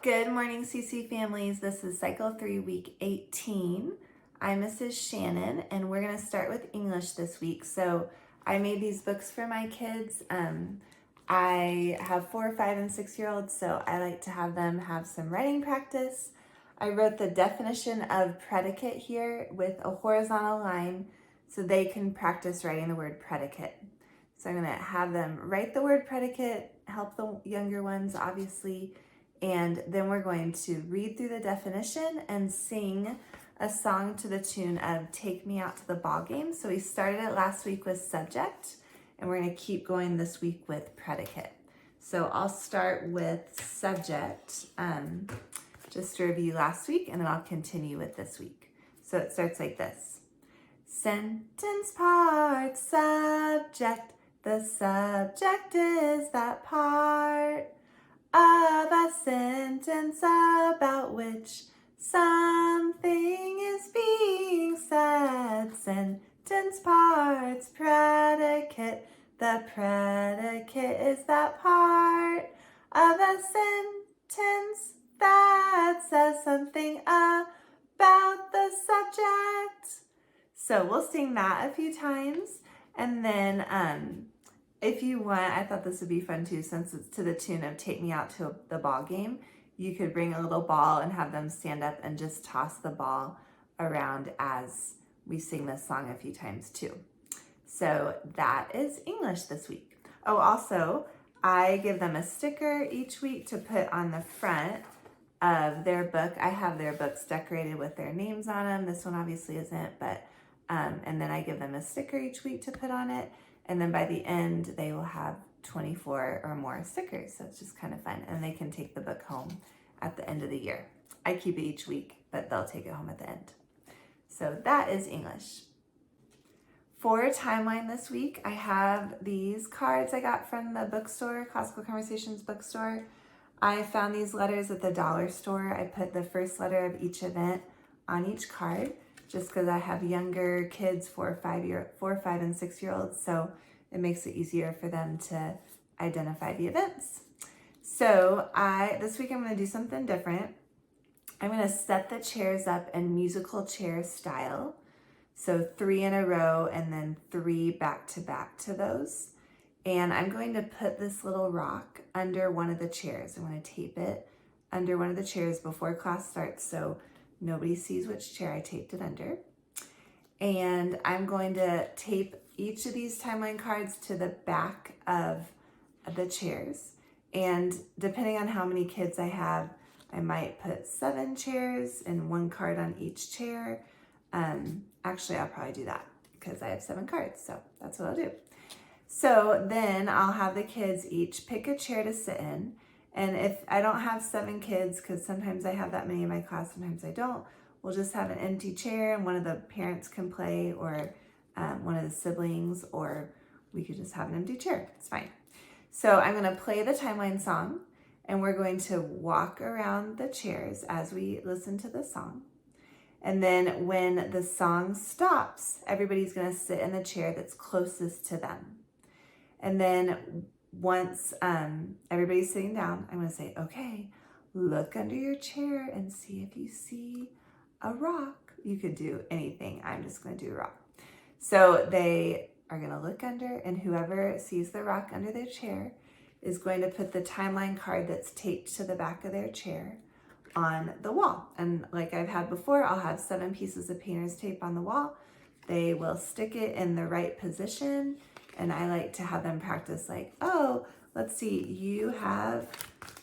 Good morning, CC families. This is Cycle 3, Week 18. I'm Mrs. Shannon, and we're going to start with English this week. So I made these books for my kids. I have 4, 5, and 6-year-olds, so I like to have them have some writing practice. I wrote the definition of predicate here with a horizontal line so they can practice writing the word predicate. So I'm going to have them write the word predicate, help the younger ones, obviously, and then we're going to read through the definition and sing a song to the tune of Take Me Out to the Ball Game. So we started it last week with subject, and we're going to keep going this week with predicate. So I'll start with subject, just to review last week, and then I'll continue with this week. So it starts like this. Sentence part, subject. The subject is that part of a sentence about which something is being said. Sentence parts, predicate. The predicate is that part of a sentence that says something about the subject. So we'll sing that a few times, and then if you want, I thought this would be fun too, since it's to the tune of Take Me Out to the Ball Game. You could bring a little ball and have them stand up and just toss the ball around as we sing this song a few times too. So that is English this week. Oh, also, I give them a sticker each week to put on the front of their book. I have their books decorated with their names on them. This one obviously isn't, but and then I give them a sticker each week to put on it. And then by the end, they will have 24 or more stickers. So it's just kind of fun. And they can take the book home at the end of the year. I keep it each week, but they'll take it home at the end. So that is English. For timeline this week, I have these cards I got from the bookstore, Classical Conversations bookstore. I found these letters at the dollar store. I put the first letter of each event on each card, just because I have younger kids, 4, 5, and 6-year-olds, so it makes it easier for them to identify the events. So this week I'm going to do something different. I'm going to set the chairs up in musical chair style. So 3 in a row and then 3 back to back to those. And I'm going to put this little rock under one of the chairs. I'm going to tape it under one of the chairs before class starts, so nobody sees which chair I taped it under. And I'm going to tape each of these timeline cards to the back of the chairs. And depending on how many kids I have, I might put 7 chairs and 1 card on each chair. Actually, I'll probably do that because I have 7 cards, so that's what I'll do. So then I'll have the kids each pick a chair to sit in. And if I don't have 7 kids, because sometimes I have that many in my class, sometimes I don't, we'll just have an empty chair and one of the parents can play, or one of the siblings, or we could just have an empty chair. It's fine. So I'm going to play the timeline song, and we're going to walk around the chairs as we listen to the song. And then when the song stops, everybody's going to sit in the chair that's closest to them. And then once everybody's sitting down, I'm going to say, okay, look under your chair and see if you see a rock. You could do anything. I'm just going to do a rock. So they are going to look under, and whoever sees the rock under their chair is going to put the timeline card that's taped to the back of their chair on the wall. And like I've had before, I'll have 7 pieces of painter's tape on the wall. They will stick it in the right position. And I like to have them practice like, oh, let's see, you have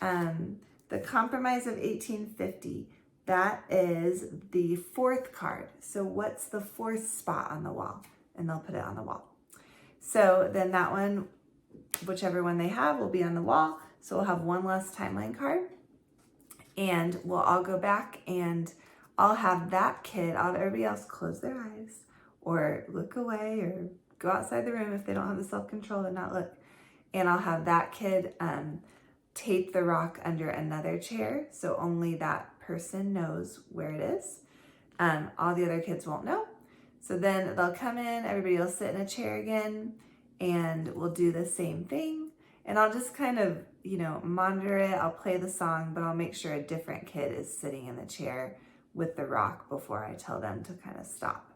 the Compromise of 1850. That is the 4th card. So what's the 4th spot on the wall? And they'll put it on the wall. So then that one, whichever one they have, will be on the wall. So we'll have 1 less timeline card. And we'll all go back, and I'll have that kid, I'll have everybody else close their eyes or look away or go outside the room if they don't have the self-control to not look. And I'll have that kid tape the rock under another chair, so only that person knows where it is. All the other kids won't know. So then they'll come in, everybody will sit in a chair again, and we'll do the same thing. And I'll just kind of, monitor it, I'll play the song, but I'll make sure a different kid is sitting in the chair with the rock before I tell them to kind of stop.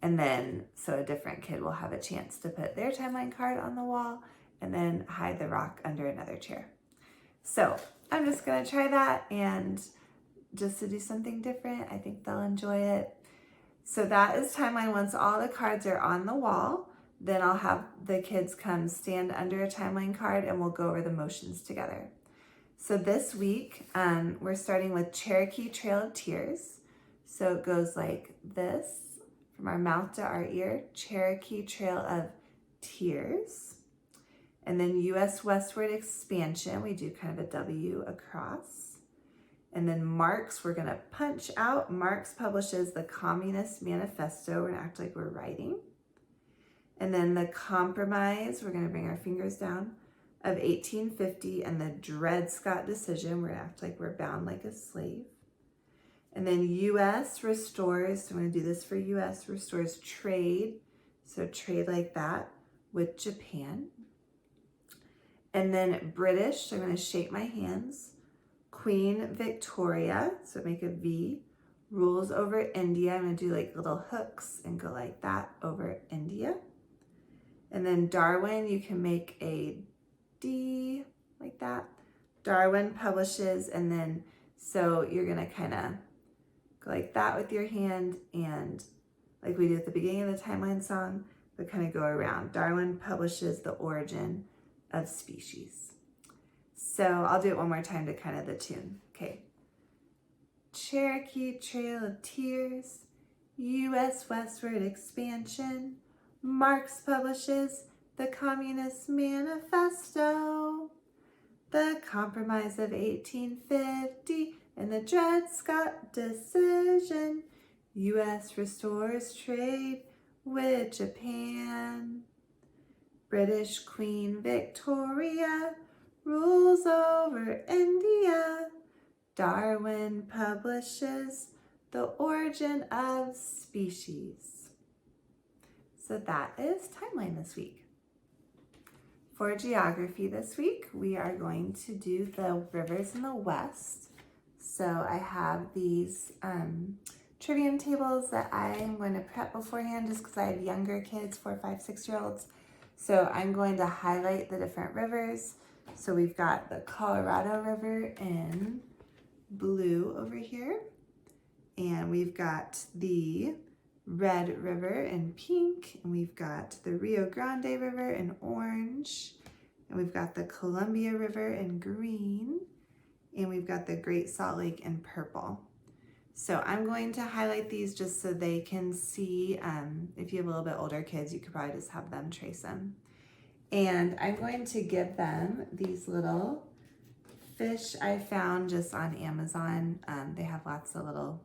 And then, so a different kid will have a chance to put their timeline card on the wall and then hide the rock under another chair. So I'm just gonna try that, and just to do something different. I think they'll enjoy it. So that is timeline. Once all the cards are on the wall, then I'll have the kids come stand under a timeline card and we'll go over the motions together. So this week, we're starting with Cherokee Trail of Tears. So it goes like this, from our mouth to our ear, Cherokee Trail of Tears. And then U.S. Westward Expansion, we do kind of a W across. And then Marx, we're gonna punch out. Marx publishes the Communist Manifesto. We're gonna act like we're writing. And then the Compromise, we're gonna bring our fingers down, of 1850, and the Dred Scott Decision, we're gonna act like we're bound like a slave. And then U.S. restores, so I'm gonna do this for U.S., restores trade, so trade like that with Japan. And then British, so I'm gonna shape my hands. Queen Victoria, so make a V, rules over India. I'm gonna do like little hooks and go like that over India. And then Darwin, you can make a D like that. Darwin publishes, and then so you're gonna kind of go like that with your hand, and like we did at the beginning of the timeline song, but kind of go around. Darwin publishes the Origin of Species. So I'll do it one more time to kind of the tune. Okay. Cherokee Trail of Tears, U.S. Westward Expansion, Marx publishes the Communist Manifesto, the Compromise of 1850, and the Dred Scott Decision. U.S. restores trade with Japan. British Queen Victoria rules over India. Darwin publishes the Origin of Species. So that is timeline this week. For geography this week, we are going to do the rivers in the West. So I have these trivium tables that I'm going to prep beforehand just because I have younger kids, 4, 5, 6-year-olds. So I'm going to highlight the different rivers. So we've got the Colorado River in blue over here. And we've got the Red River in pink, and we've got the Rio Grande River in orange, and we've got the Columbia River in green, and we've got the Great Salt Lake in purple. So I'm going to highlight these just so they can see. If you have a little bit older kids, you could probably just have them trace them. And I'm going to give them these little fish I found just on Amazon. They have lots of little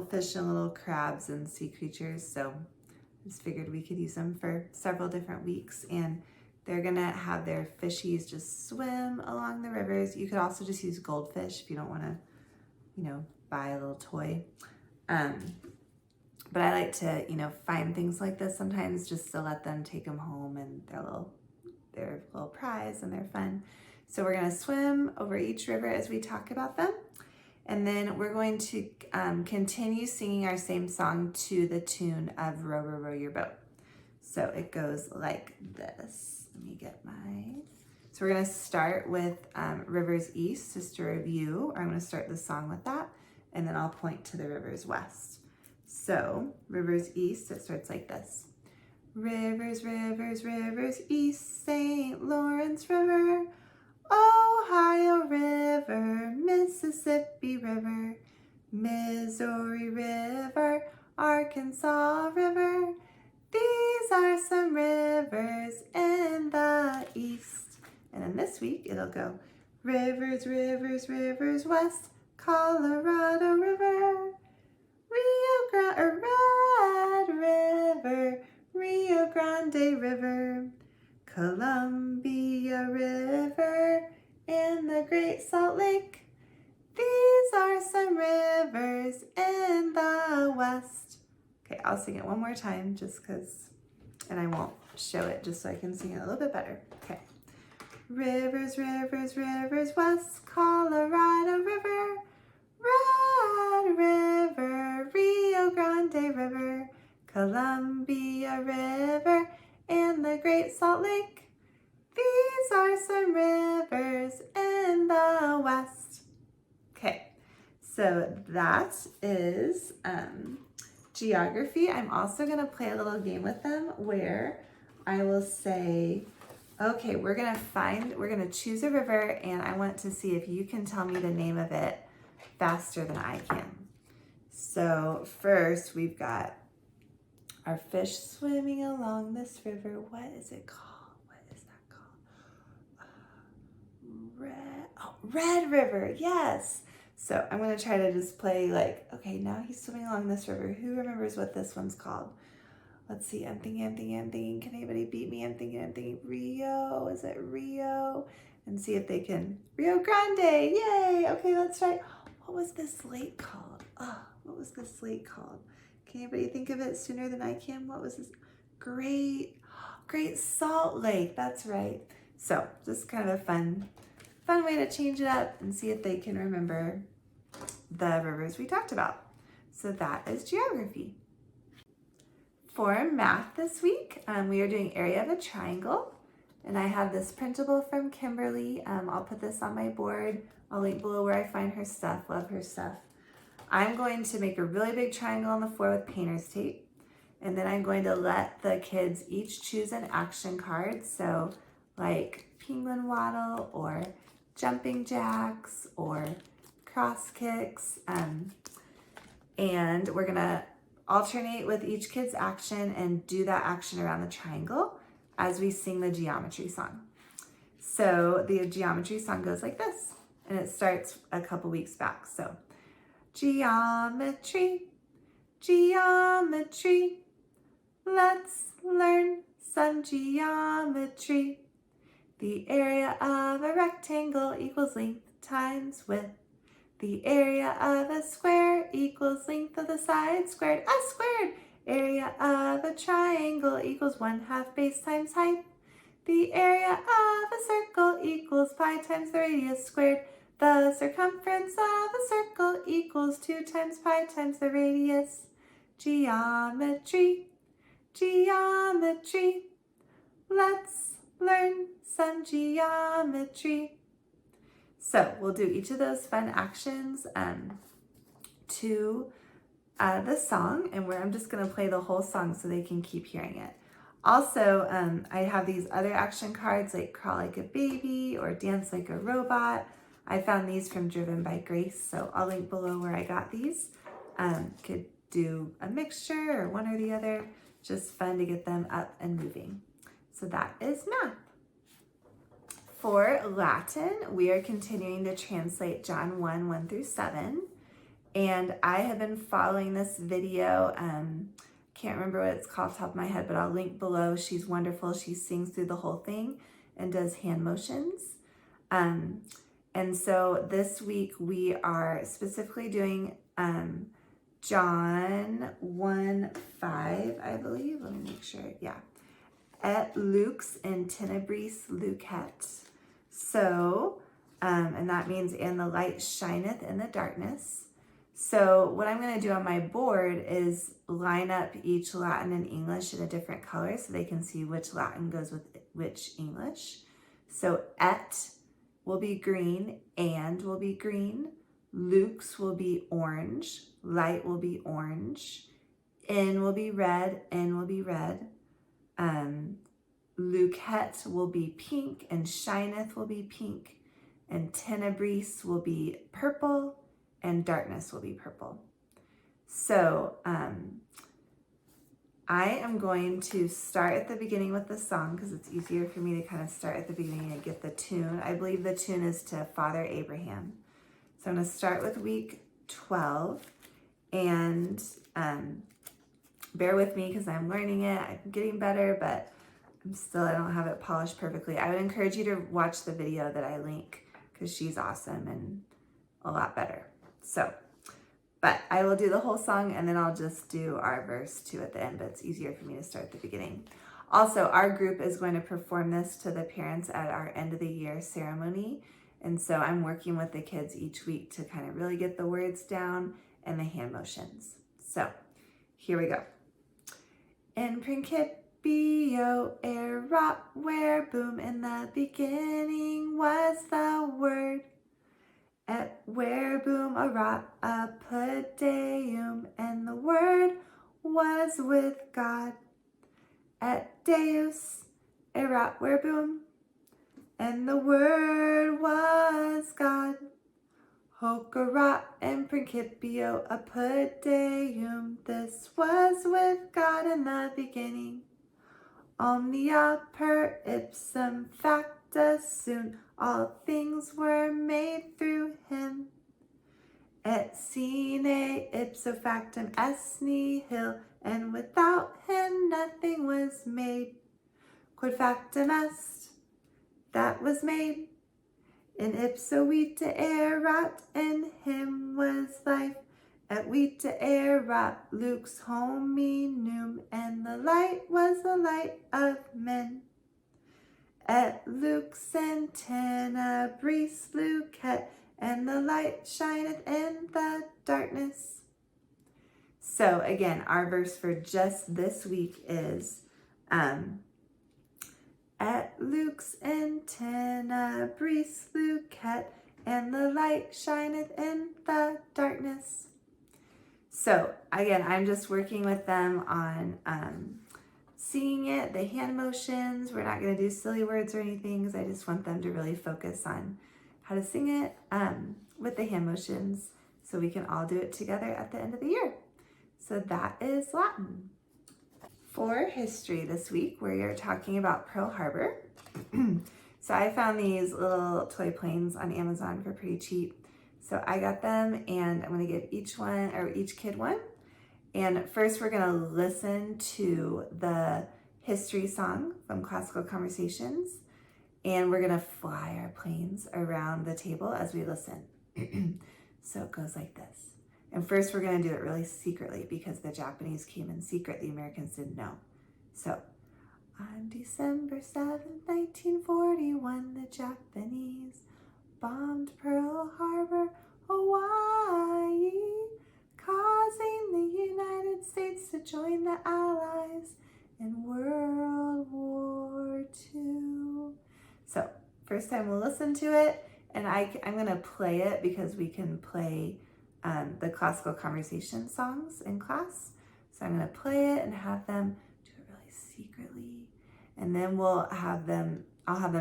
fish and little crabs and sea creatures, so I just figured we could use them for several different weeks. And they're gonna have their fishies just swim along the rivers. You could also just use goldfish if you don't want to, buy a little toy. But I like to, find things like this sometimes just to let them take them home, and their little prize, and they're fun. So we're gonna swim over each river as we talk about them. And then we're going to continue singing our same song to the tune of Row, Row, Row Your Boat. So it goes like this. Let me get so we're gonna start with Rivers East, just to review. I'm gonna start the song with that, and then I'll point to the Rivers West. So Rivers East, it starts like this. Rivers, rivers, rivers east, St. Lawrence River, Ohio River, Mississippi River, Missouri River, Arkansas River. These are some rivers in the east. And then this week it'll go rivers, rivers, rivers west, Colorado River, Red River, Rio Grande River, Columbia River, and the Great Salt Lake. These are some rivers in the West. Okay, I'll sing it one more time just because, and I won't show it just so I can sing it a little bit better. Okay. Rivers, rivers, rivers, West Colorado River, Red River, Rio Grande River, Columbia River, and the Great Salt Lake. These are some rivers in the West. Okay, so that is geography. I'm also going to play a little game with them where I will say, okay, we're going to choose a river, and I want to see if you can tell me the name of it faster than I can. So first we've got our fish swimming along this river. What is it called? What is that called? Red River, yes. So I'm gonna try to just play like, okay, now he's swimming along this river. Who remembers what this one's called? Let's see, I'm thinking. Can anybody beat me? I'm thinking, Rio, is it Rio? And see if they can, Rio Grande, yay. Okay, let's try. What was this lake called? Oh, what was this lake called? Can anybody think of it sooner than I can? What was this? Great Salt Lake, that's right. So just kind of a fun way to change it up and see if they can remember the rivers we talked about. So that is geography. For math this week, we are doing area of a triangle, and I have this printable from Kimberly. I'll put this on my board. I'll link below where I find her stuff. Love her stuff. I'm going to make a really big triangle on the floor with painter's tape, and then I'm going to let the kids each choose an action card. So like penguin waddle or jumping jacks or cross kicks, and we're gonna alternate with each kid's action and do that action around the triangle as we sing the geometry song. So the geometry song goes like this, and it starts a couple weeks back. So geometry, geometry, let's learn some geometry. The area of a rectangle equals length times width. The area of a square equals length of the side squared, S squared. Area of a triangle equals 1/2 base times height. The area of a circle equals pi times the radius squared. The circumference of a circle equals 2 times pi times the radius. Geometry, geometry, let's learn some geometry. So we'll do each of those fun actions to the song, and I'm just going to play the whole song so they can keep hearing it. Also, I have these other action cards like crawl like a baby or dance like a robot. I found these from Driven by Grace, so I'll link below where I got these. Could do a mixture or one or the other. Just fun to get them up and moving. So that is math. For Latin, we are continuing to translate John 1 through 7. And I have been following this video. Can't remember what it's called off the top of my head, but I'll link below. She's wonderful. She sings through the whole thing and does hand motions. And so this week we are specifically doing John 1:5, I believe. Let me make sure. Yeah. Et lux in tenebris lucet. So, and that means, and the light shineth in the darkness. So what I'm going to do on my board is line up each Latin and English in a different color so they can see which Latin goes with which English. So et will be green, and will be green. Lux will be orange, light will be orange. In will be red, in will be red. Lucet will be pink, and shineth will be pink, and tenebris will be purple, and darkness will be purple. So I am going to start at the beginning with the song because it's easier for me to kind of start at the beginning and get the tune. I believe the tune is to Father Abraham. So I'm going to start with week 12, and bear with me because I'm learning it. I'm getting better, but I don't have it polished perfectly. I would encourage you to watch the video that I link because she's awesome and a lot better. So, but I will do the whole song and then I'll just do our verse 2 at the end, but it's easier for me to start at the beginning. Also, our group is going to perform this to the parents at our end of the year ceremony. And so I'm working with the kids each week to kind of really get the words down and the hand motions. So here we go. In principio erat verbum, in the beginning was the word. Et verbum erat apud Deum, and the word was with God. Et Deus erat verbum, and the word was God. Hoc erat in principio apud Deum, this was with God in the beginning. Omnia per ipsum facta sunt, all things were made through him. Et sine ipso factum est nihil, and without him nothing was made. Quod factum est, that was made. In ipso vita erat, in him was life. Et vita erat lux hominum, and the light was the light of men. Et lux in tenebris lucet, and the light shineth in the darkness. So again, our verse for just this week is Et lux in tenebris lucet, and the light shineth in the darkness. So again, I'm just working with them on singing it, the hand motions. We're not going to do silly words or anything because I just want them to really focus on how to sing it with the hand motions so we can all do it together at the end of the year. So that is Latin. For history this week, we are talking about Pearl Harbor. So I found these little toy planes on Amazon for pretty cheap. So I got them, and I'm going to give each kid one. And first we're going to listen to the history song from Classical Conversations, and we're going to fly our planes around the table as we listen. So it goes like this. And first we're going to do it really secretly because the Japanese came in secret. The Americans didn't know. So, on December 7th, 1941, the Japanese bombed Pearl Harbor, Hawaii, causing the United States to join the Allies in World War II. So, first time we'll listen to it, and I'm going to play it because we can play the Classical Conversation songs in class. So I'm going to play it and have them do it really secretly, and then I'll have them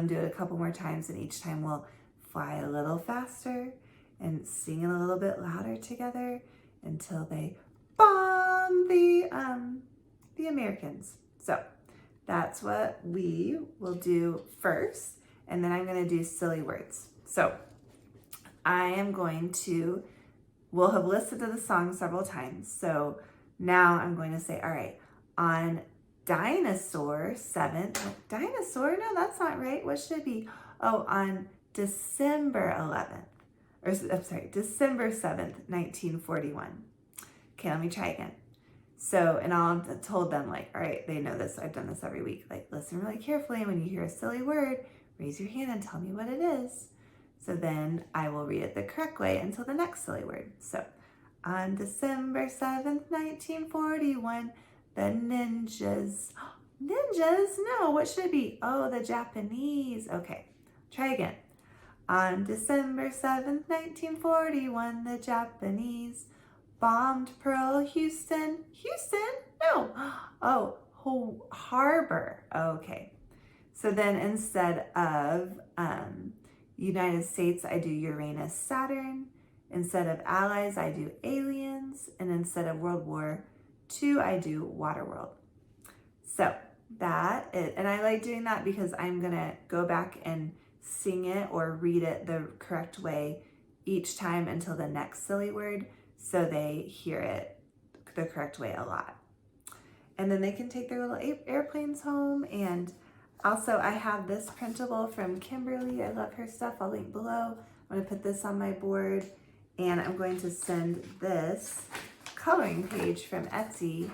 do it a couple more times, and each time we'll fly a little faster and sing it a little bit louder together until they bomb the Americans. So that's what we will do first, and then I'm going to do silly words. So we'll have listened to the song several times. So now I'm going to say, all right, on Dinosaur 7th, Dinosaur? No, that's not right. What should it be? Oh, on December 7th, 1941. Okay, let me try again. So, and I told them, like, all right, they know this. I've done this every week. Like, listen really carefully. When you hear a silly word, raise your hand and tell me what it is. So then I will read it the correct way until the next silly word. So, on December 7th, 1941, the ninjas. Ninjas? No, what should it be? Oh, the Japanese. Okay, try again. On December 7th, 1941, the Japanese bombed Pearl Houston. Houston? No. Oh, Harbor. Okay. So then instead of United States, I do Uranus, Saturn. Instead of allies, I do aliens. And instead of World War II, I do Waterworld. So that is, and I like doing that because I'm going to go back and sing it or read it the correct way each time until the next silly word, so they hear it the correct way a lot. And then they can take their little airplanes home. And also I have this printable from Kimberly. I love her stuff. I'll link below. I'm going to put this on my board, and I'm going to send this coloring page from Etsy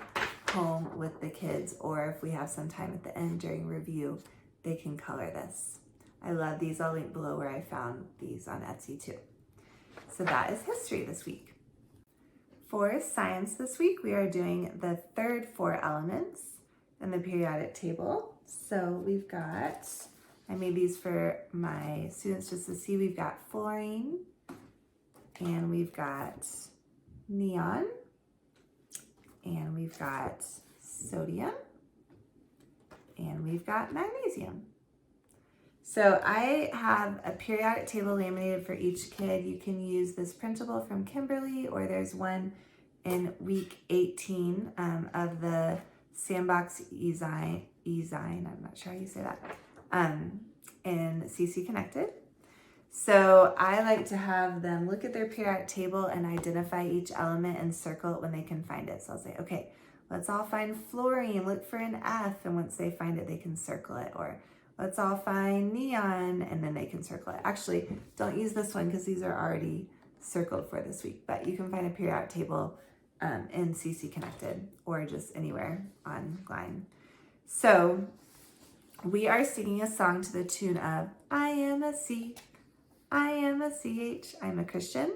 home with the kids, or if we have some time at the end during review, they can color this. I love these. I'll link below where I found these on Etsy too. So that is history this week. For science this week, we are doing the third 4 elements in the periodic table. So we've got, I made these for my students just to see, we've got fluorine, and we've got neon, and we've got sodium, and we've got magnesium. So I have a periodic table laminated for each kid. You can use this printable from Kimberly, or there's one in week 18 of the Sandbox E-Zine, I'm not sure how you say that, in CC Connected. So I like to have them look at their periodic table and identify each element and circle it when they can find it. So I'll say, okay, let's all find fluorine, look for an F, and once they find it, they can circle it. Or let's all find neon, and then they can circle it. Actually, don't use this one because these are already circled for this week, but you can find a periodic table in CC Connected or just anywhere online. So we are singing a song to the tune of I am a C, I am a CH, I'm a Christian.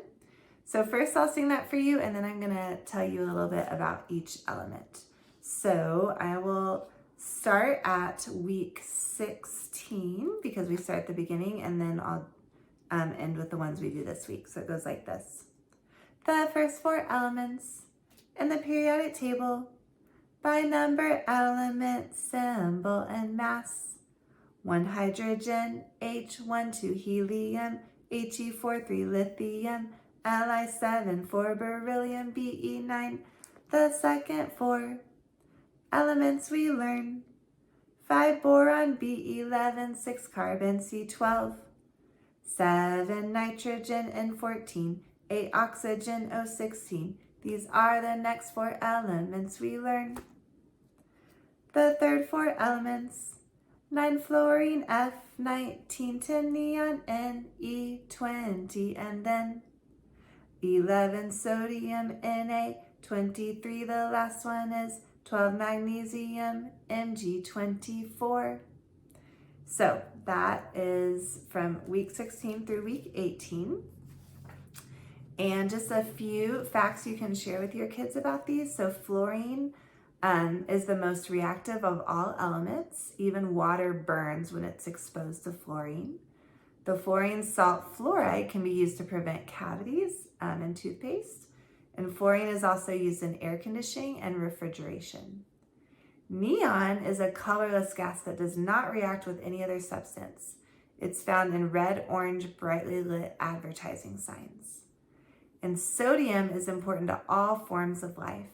So first I'll sing that for you, and then I'm gonna tell you a little bit about each element. So I will start at week 16 because we start at the beginning, and then I'll end with the ones we do this week. So it goes like this. The first 4 elements in the periodic table by number, element, symbol, and mass. 1 hydrogen, H, 1, 2 helium, He, 4, 3 lithium, Li, 7, 4 beryllium, Be, 9. The second 4 elements we learn. 5 boron, B11, 6 carbon, C12, 7 nitrogen, N14, 8 oxygen, O16. These are the next 4 elements we learn. The third 4 elements. 9 fluorine, F19, 10 neon, Ne20, and then 11 sodium, Na, 23, the last one is 12 magnesium, Mg24. So that is from week 16 through week 18. And just a few facts you can share with your kids about these. So fluorine is the most reactive of all elements. Even water burns when it's exposed to fluorine. The fluorine salt fluoride can be used to prevent cavities in toothpaste. And fluorine is also used in air conditioning and refrigeration. Neon is a colorless gas that does not react with any other substance. It's found in red, orange, brightly lit advertising signs. And sodium is important to all forms of life.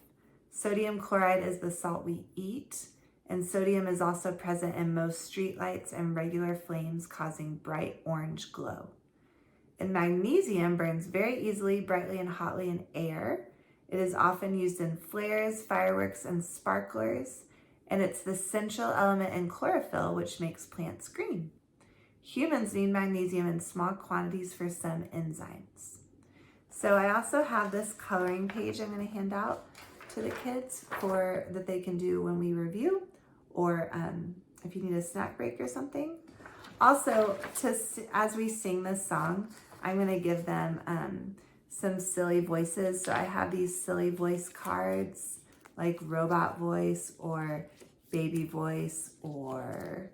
Sodium chloride is the salt we eat, and sodium is also present in most streetlights and regular flames, causing bright orange glow. And magnesium burns very easily, brightly, and hotly in air. It is often used in flares, fireworks, and sparklers, and it's the central element in chlorophyll, which makes plants green. Humans need magnesium in small quantities for some enzymes. So I also have this coloring page I'm going to hand out to the kids that they can do when we review, or if you need a snack break or something. Also, as we sing this song, I'm going to give them some silly voices. So I have these silly voice cards, like robot voice or baby voice or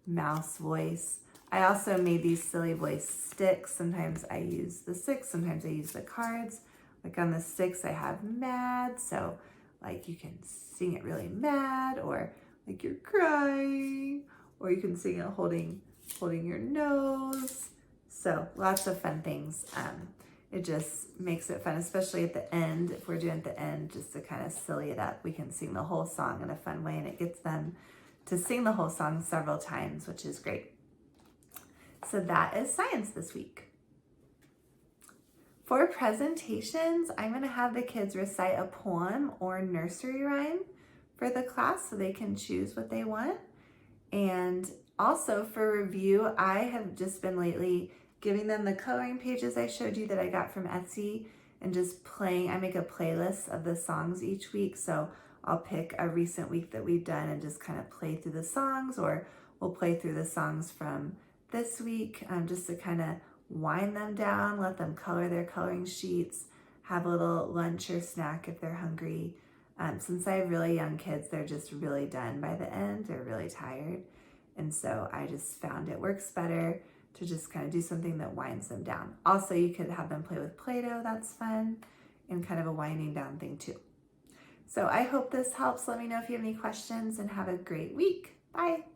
mouse voice. I also made these silly voice sticks. Sometimes I use the sticks, sometimes I use the cards. Like on the sticks I have mad, so like you can sing it really mad, or like you're crying, or you can sing it holding your nose. So lots of fun things. It just makes it fun, especially at the end. If we're doing at the end, just to kind of silly it up, we can sing the whole song in a fun way, and it gets them to sing the whole song several times, which is great. So that is science this week. For presentations, I'm going to have the kids recite a poem or nursery rhyme for the class so they can choose what they want. And also for review, I have just been lately giving them the coloring pages I showed you that I got from Etsy and just playing. I make a playlist of the songs each week, so I'll pick a recent week that we've done and just kind of play through the songs, or we'll play through the songs from this week just to kind of wind them down, let them color their coloring sheets, have a little lunch or snack if they're hungry. Since I have really young kids, they're just really done by the end. They're really tired. And so I just found it works better to just kind of do something that winds them down. Also, you could have them play with Play-Doh. That's fun and kind of a winding down thing too. So I hope this helps. Let me know if you have any questions and have a great week. Bye.